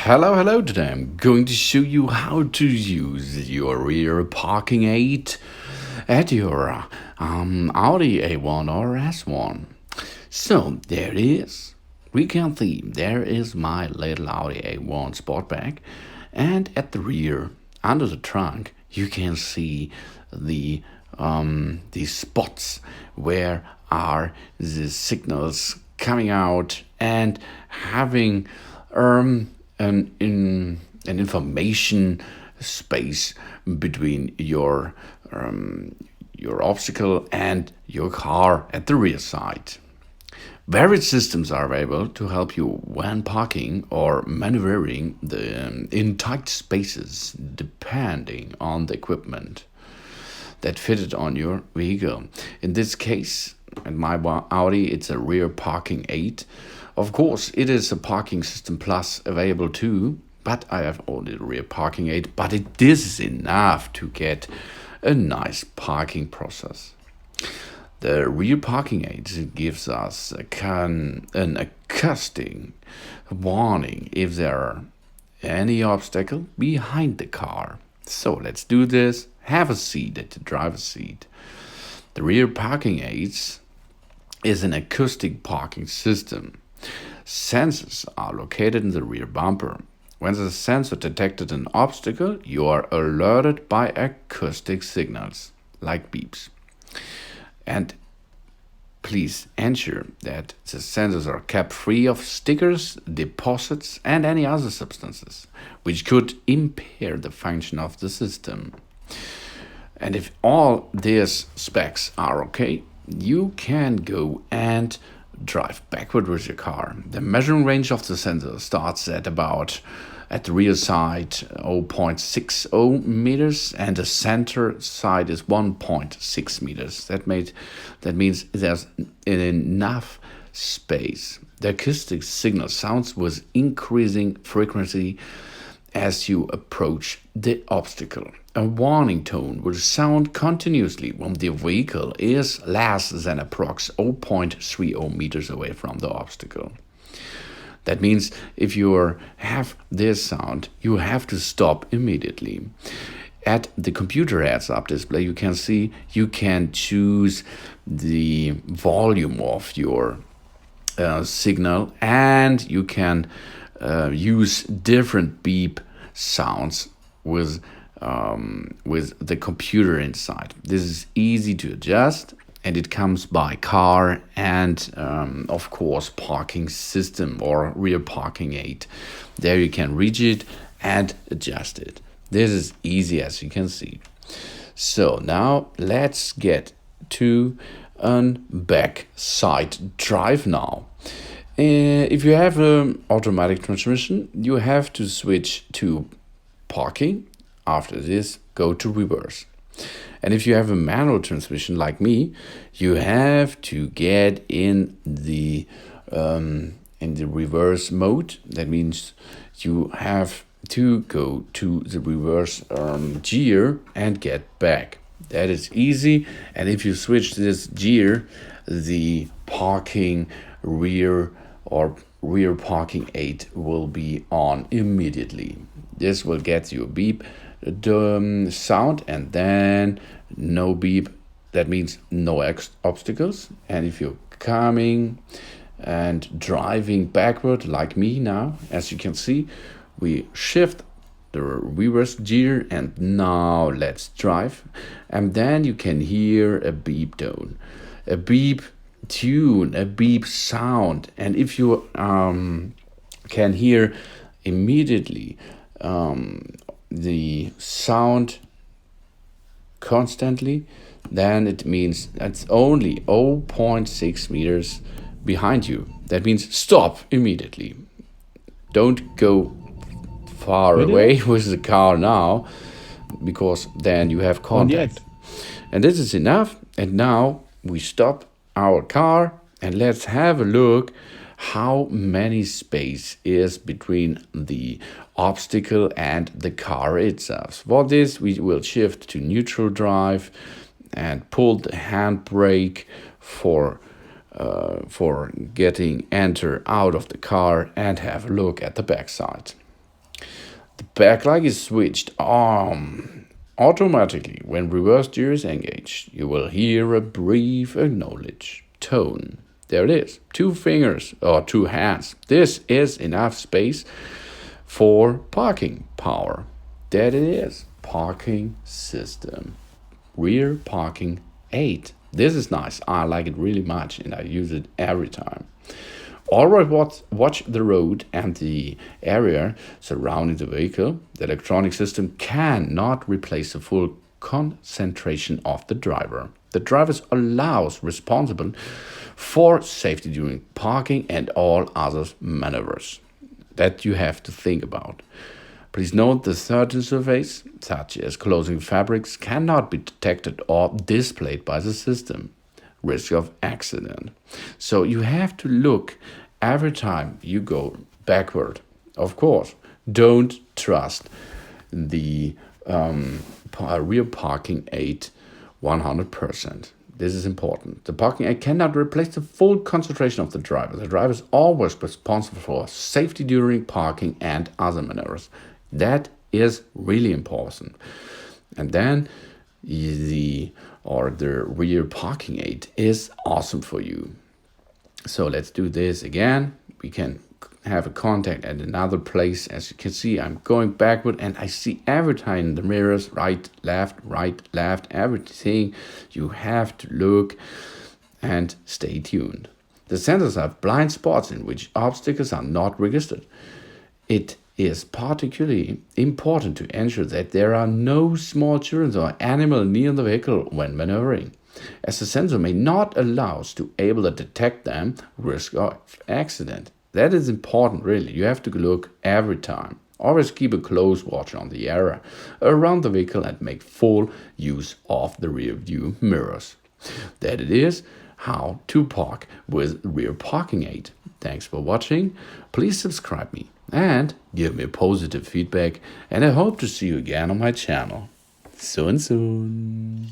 Hello. Today I'm going to show you how to use your rear parking aid at your Audi A1 or S1. So there it is. We can see there is my little Audi A1 Sportback, and at the rear, under the trunk, you can see the spots where are the signals coming out and having an information space between your obstacle and your car at the rear side. Various systems are available to help you when parking or maneuvering in tight spaces depending on the equipment that fitted on your vehicle. In this case, in my Audi, it's a rear parking aid. Of course, it is a parking system plus available too, but I have only the rear parking aid, but this is enough to get a nice parking process. The rear parking aid gives us an acoustic warning if there are any obstacle behind the car. So let's do this. Have a seat at the driver's seat. The rear parking aids is an acoustic parking system. Sensors are located in the rear bumper. When the sensor detected an obstacle, you are alerted by acoustic signals, like beeps. And please ensure that the sensors are kept free of stickers, deposits, and any other substances, which could impair the function of the system. And if all these specs are okay, you can go and drive backward with your car. The measuring range of the sensor starts at the rear side 0.60 meters and the center side is 1.6 meters. That means there's enough space. The acoustic signal sounds with increasing frequency as you approach the obstacle. A warning tone will sound continuously when the vehicle is less than approx 0.30 meters away from the obstacle. That means if you have this sound, you have to stop immediately. At the computer heads-up display, you can see you can choose the volume of your signal, and you can use different beep sounds with the computer inside. This is easy to adjust, and it comes by car and of course parking system or rear parking aid. There you can reach it and adjust it. This is easy, as you can see. So now let's get to an back side drive now. If you have an automatic transmission, you have to switch to parking. After this, go to reverse. And if you have a manual transmission like me, you have to get in the reverse mode. That means you have to go to the reverse gear and get back. That is easy. And if you switch this gear, the parking rear parking aid will be on immediately. This will get you a beep sound, and then no beep. That means no obstacles. And if you're coming and driving backward like me now, as you can see, we shift the reverse gear and now let's drive. And then you can hear a beep tone, a beep tune, a beep sound. And if you can hear immediately the sound constantly, then it means it's only 0.6 meters behind you. That means stop immediately. Don't go far away with the car now, because then you have contact. And this is enough. And now we stop our car and let's have a look how many space is between the obstacle and the car itself. For this, we will shift to neutral drive and pull the handbrake for getting enter out of the car and have a look at the backside. The backlight is switched on automatically when reverse gear is engaged. You will hear a brief acknowledge tone. There it is. 2 fingers or 2 hands. This is enough space for parking power. That it is. Parking system. Rear parking aid. This is nice. I like it really much and I use it every time. Always watch the road and the area surrounding the vehicle. The electronic system cannot replace the full concentration of the driver. The driver allows responsible for safety during parking and all other maneuvers that you have to think about. Please note that certain surveys, such as clothing fabrics, cannot be detected or displayed by the system. Risk of accident. So you have to look every time you go backward. Of course, don't trust the rear parking aid 100%. This is important. The parking aid cannot replace the full concentration of the driver. The driver is always responsible for safety during parking and other maneuvers. That is really important. And then the rear parking aid is awesome for you. So let's do this again. We can have a contact at another place. As you can see, I'm going backward and I see every time in the mirrors, right, left, everything. You have to look and stay tuned. The sensors have blind spots in which obstacles are not registered. It is particularly important to ensure that there are no small children or animals near the vehicle when maneuvering, as the sensor may not allow us to able to detect them, risk of accident. That is important, really. You have to look every time. Always keep a close watch on the area around the vehicle and make full use of the rear view mirrors. That it is how to park with rear parking aid. Thanks for watching. Please subscribe me and give me positive feedback, and I hope to see you again on my channel soon.